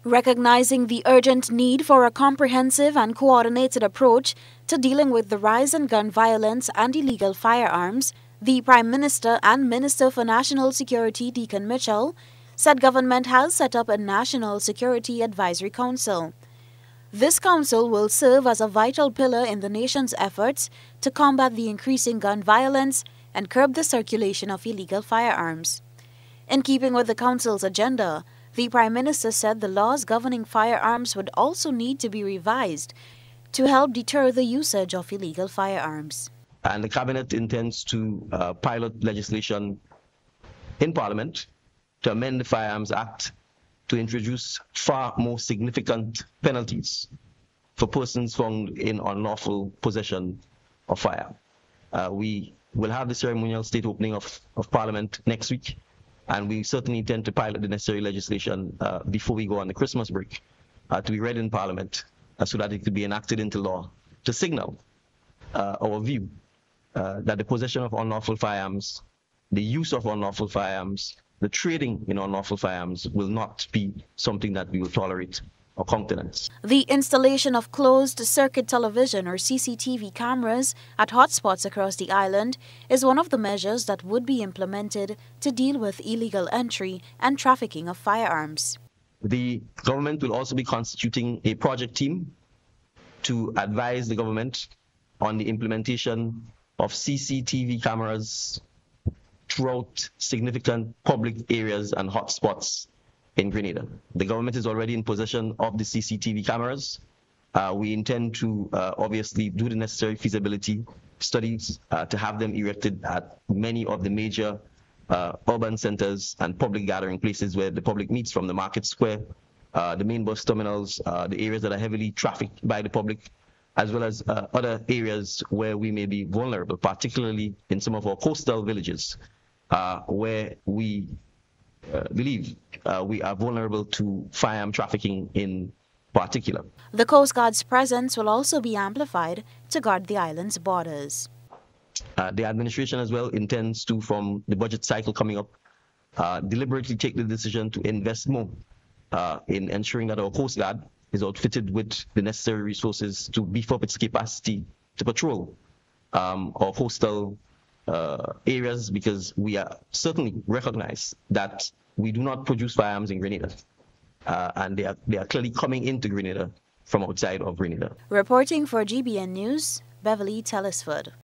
Recognizing the urgent need for a comprehensive and coordinated approach to dealing with the rise in gun violence and illegal firearms, the Prime Minister and Minister for National Security, Deacon Mitchell, said government has set up a National Security Advisory Council. This council will serve as a vital pillar in the nation's efforts to combat the increasing gun violence and curb the circulation of illegal firearms. In keeping with the council's agenda, the Prime Minister said the laws governing firearms would also need to be revised to help deter the usage of illegal firearms. And the Cabinet intends to pilot legislation in Parliament to amend the Firearms Act to introduce far more significant penalties for persons found in unlawful possession of firearms. We will have the ceremonial state opening of Parliament next week, and we certainly intend to pilot the necessary legislation before we go on the Christmas break to be read in Parliament so that it could be enacted into law to signal our view that the possession of unlawful firearms, the use of unlawful firearms, the trading in unlawful firearms will not be something that we will tolerate or countenance. The installation of closed-circuit television or CCTV cameras at hotspots across the island is one of the measures that would be implemented to deal with illegal entry and trafficking of firearms. The government will also be constituting a project team to advise the government on the implementation of CCTV cameras throughout significant public areas and hotspots in Grenada. The government is already in possession of the CCTV cameras. We intend to obviously do the necessary feasibility studies to have them erected at many of the major urban centers and public gathering places where the public meets, from the market square, the main bus terminals, the areas that are heavily trafficked by the public, as well as other areas where we may be vulnerable, particularly in some of our coastal villages, where we believe we are vulnerable to firearm trafficking in particular. The Coast Guard's presence will also be amplified to guard the island's borders. The administration as well intends to, from the budget cycle coming up, deliberately take the decision to invest more in ensuring that our Coast Guard is outfitted with the necessary resources to beef up its capacity to patrol our coastal areas, because we are certainly recognize that we do not produce firearms in Grenada, and they are clearly coming into Grenada from outside of Grenada. Reporting for GBN News, Beverly Telesford.